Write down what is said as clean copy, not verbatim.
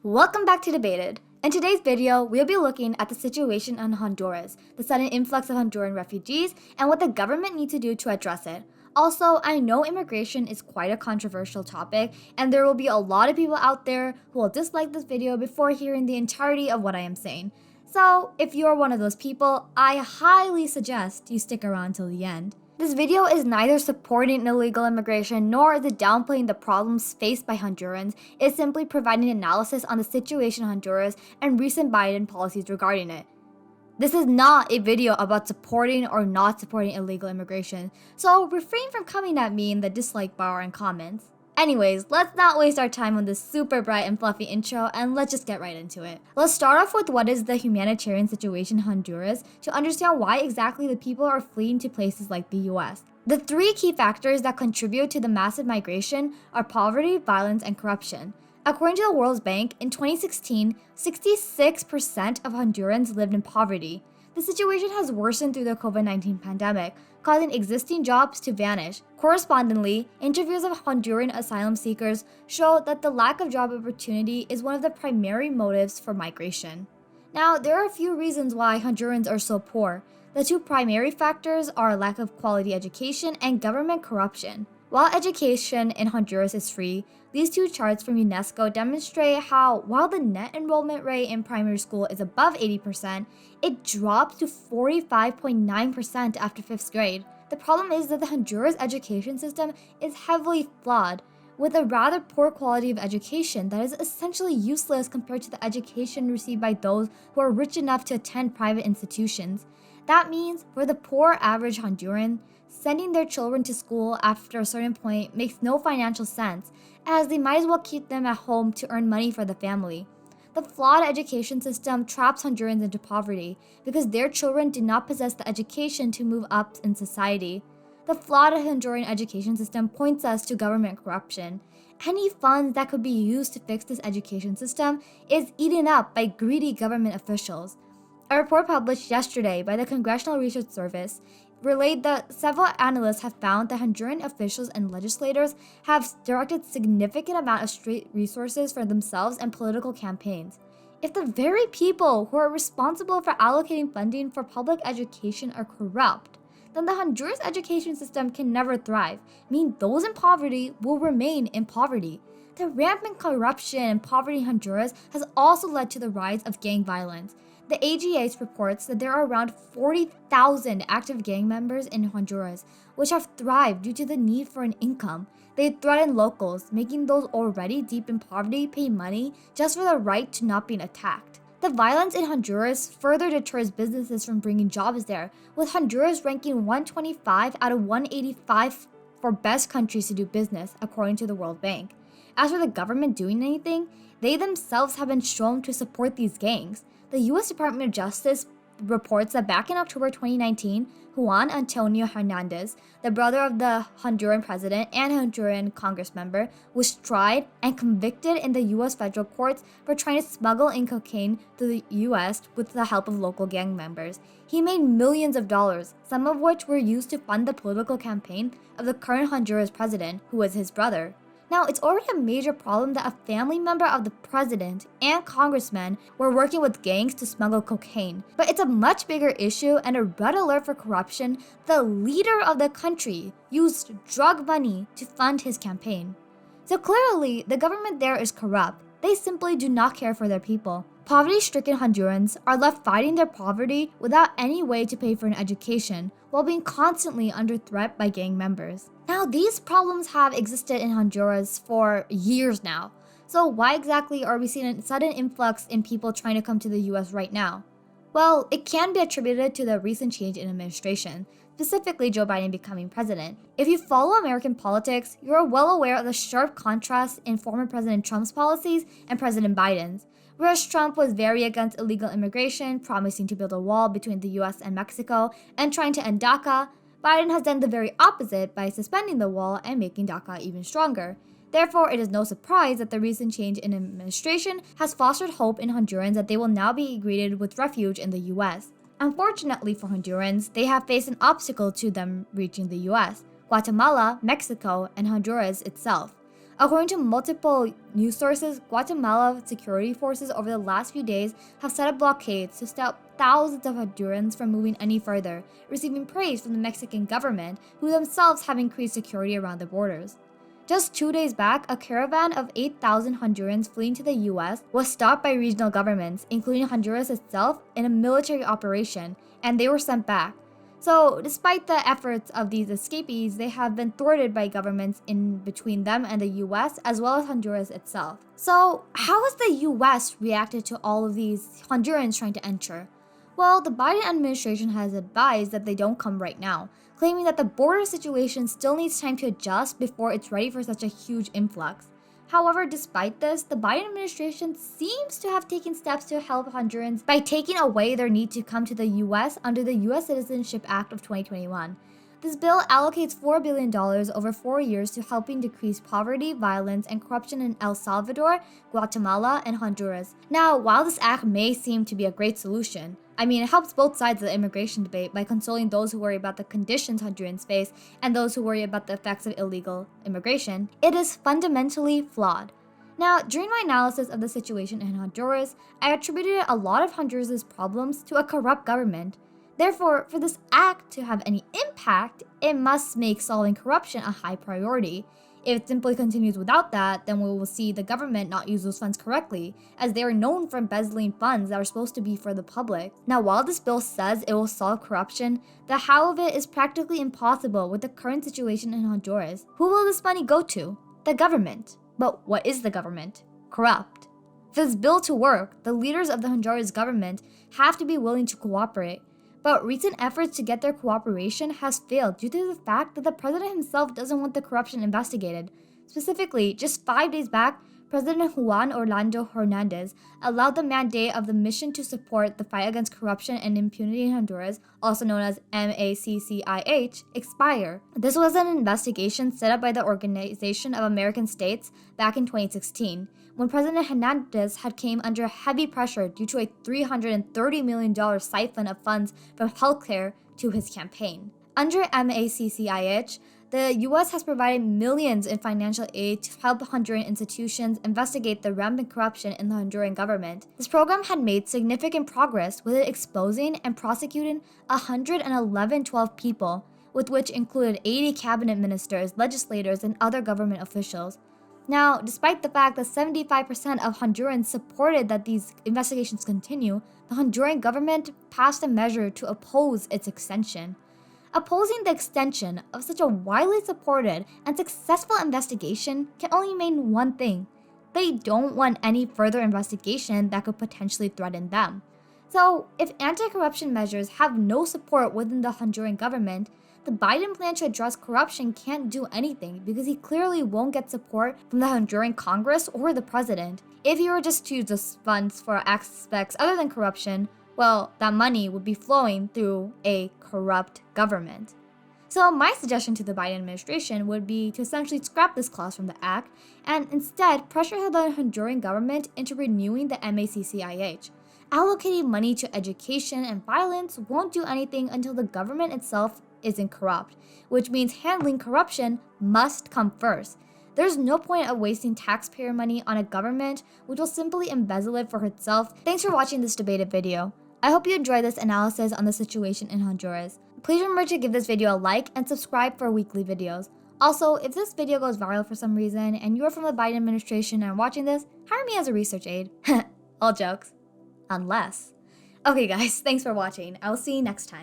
Welcome back to Debated. In today's video, we'll be looking at the situation in Honduras, the sudden influx of Honduran refugees, and what the government needs to do to address it. Also, I know immigration is quite a controversial topic, and there will be a lot of people out there who will dislike this video before hearing the entirety of what I am saying. So, if you're one of those people, I highly suggest you stick around till the end. This video is neither supporting illegal immigration nor is it downplaying the problems faced by Hondurans. It's simply providing analysis on the situation in Honduras and recent Biden policies regarding it. This is not a video about supporting or not supporting illegal immigration, so refrain from coming at me in the dislike bar and comments. Anyways, let's not waste our time on this super bright and fluffy intro and let's just get right into it. Let's start off with what is the humanitarian situation in Honduras to understand why exactly the people are fleeing to places like the US. The three key factors that contribute to the massive migration are poverty, violence, and corruption. According to the World Bank, in 2016, 66% of Hondurans lived in poverty. The situation has worsened through the COVID-19 pandemic, causing existing jobs to vanish. Correspondingly, interviews of Honduran asylum seekers show that the lack of job opportunity is one of the primary motives for migration. Now, there are a few reasons why Hondurans are so poor. The two primary factors are lack of quality education and government corruption. While education in Honduras is free, these two charts from UNESCO demonstrate how, while the net enrollment rate in primary school is above 80%, it drops to 45.9% after 5th grade. The problem is that the Honduras education system is heavily flawed, with a rather poor quality of education that is essentially useless compared to the education received by those who are rich enough to attend private institutions. That means, for the poor average Honduran, sending their children to school after a certain point makes no financial sense, as they might as well keep them at home to earn money for the family. The flawed education system traps Hondurans into poverty because their children do not possess the education to move up in society. The flawed Honduran education system points us to government corruption. Any funds that could be used to fix this education system is eaten up by greedy government officials. A report published yesterday by the Congressional Research Service relayed that several analysts have found that Honduran officials and legislators have directed significant amount of state resources for themselves and political campaigns. If the very people who are responsible for allocating funding for public education are corrupt, then the Honduras education system can never thrive, meaning those in poverty will remain in poverty. The rampant corruption and poverty in Honduras has also led to the rise of gang violence. The AGA reports that there are around 40,000 active gang members in Honduras, which have thrived due to the need for an income. They threaten locals, making those already deep in poverty pay money just for the right to not being attacked. The violence in Honduras further deters businesses from bringing jobs there, with Honduras ranking 125 out of 185 for best countries to do business, according to the World Bank. As for the government doing anything, they themselves have been shown to support these gangs. The U.S. Department of Justice reports that back in October 2019, Juan Antonio Hernandez, the brother of the Honduran president and Honduran Congress member, was tried and convicted in the U.S. federal courts for trying to smuggle in cocaine to the U.S. with the help of local gang members. He made millions of dollars, some of which were used to fund the political campaign of the current Honduras president, who was his brother. Now, it's already a major problem that a family member of the president and congressman were working with gangs to smuggle cocaine. But it's a much bigger issue and a red alert for corruption. The leader of the country used drug money to fund his campaign. So clearly, the government there is corrupt. They simply do not care for their people. Poverty-stricken Hondurans are left fighting their poverty without any way to pay for an education, while being constantly under threat by gang members. Now, these problems have existed in Honduras for years now. So why exactly are we seeing a sudden influx in people trying to come to the US right now? Well, it can be attributed to the recent change in administration, specifically Joe Biden becoming president. If you follow American politics, you are well aware of the sharp contrast in former President Trump's policies and President Biden's. Whereas Trump was very against illegal immigration, promising to build a wall between the US and Mexico, and trying to end DACA, Biden has done the very opposite by suspending the wall and making DACA even stronger. Therefore, it is no surprise that the recent change in administration has fostered hope in Hondurans that they will now be greeted with refuge in the US. Unfortunately for Hondurans, they have faced an obstacle to them reaching the US: Guatemala, Mexico, and Honduras itself. According to multiple news sources, Guatemala security forces over the last few days have set up blockades to stop thousands of Hondurans from moving any further, receiving praise from the Mexican government, who themselves have increased security around the borders. Just 2 days back, a caravan of 8,000 Hondurans fleeing to the US was stopped by regional governments, including Honduras itself, in a military operation, and they were sent back. So, despite the efforts of these escapees, they have been thwarted by governments in between them and the US, as well as Honduras itself. So, how has the US reacted to all of these Hondurans trying to enter? Well, the Biden administration has advised that they don't come right now, claiming that the border situation still needs time to adjust before it's ready for such a huge influx. However, despite this, the Biden administration seems to have taken steps to help Hondurans by taking away their need to come to the US under the US Citizenship Act of 2021. This bill allocates $4 billion over 4 years to helping decrease poverty, violence, and corruption in El Salvador, Guatemala, and Honduras. Now, while this act may seem to be a great solution, it helps both sides of the immigration debate by consoling those who worry about the conditions Hondurans face and those who worry about the effects of illegal immigration. It is fundamentally flawed. Now, during my analysis of the situation in Honduras, I attributed a lot of Honduras' problems to a corrupt government. Therefore, for this act to have any impact, it must make solving corruption a high priority. If it simply continues without that, then we will see the government not use those funds correctly, as they are known for embezzling funds that are supposed to be for the public. Now, while this bill says it will solve corruption, the how of it is practically impossible with the current situation in Honduras. Who will this money go to? The government. But what is the government? Corrupt. For this bill to work, the leaders of the Honduras government have to be willing to cooperate. But recent efforts to get their cooperation has failed due to the fact that the president himself doesn't want the corruption investigated. Specifically, just 5 days back, President Juan Orlando Hernandez allowed the mandate of the Mission to Support the Fight Against Corruption and Impunity in Honduras, also known as MACCIH, expire. This was an investigation set up by the Organization of American States back in 2016, when President Hernandez had came under heavy pressure due to a $330 million siphon of funds from healthcare to his campaign. Under MACCIH, the U.S. has provided millions in financial aid to help Honduran institutions investigate the rampant corruption in the Honduran government. This program had made significant progress with it exposing and prosecuting 112 people, with which included 80 cabinet ministers, legislators, and other government officials. Now, despite the fact that 75% of Hondurans supported that these investigations continue, the Honduran government passed a measure to oppose its extension. Opposing the extension of such a widely supported and successful investigation can only mean one thing. They don't want any further investigation that could potentially threaten them. So, if anti-corruption measures have no support within the Honduran government, the Biden plan to address corruption can't do anything because he clearly won't get support from the Honduran Congress or the president. If he were just to use those funds for aspects other than corruption, well, that money would be flowing through a corrupt government. So my suggestion to the Biden administration would be to essentially scrap this clause from the act and instead pressure the Honduran government into renewing the MACCIH. Allocating money to education and violence won't do anything until the government itself isn't corrupt, which means handling corruption must come first. There's no point of wasting taxpayer money on a government which will simply embezzle it for itself. Thanks for watching this debated video. I hope you enjoyed this analysis on the situation in Honduras. Please remember to give this video a like and subscribe for weekly videos. Also, if this video goes viral for some reason and you are from the Biden administration and are watching this, hire me as a research aide. All jokes. Unless. Okay guys, thanks for watching. I will see you next time.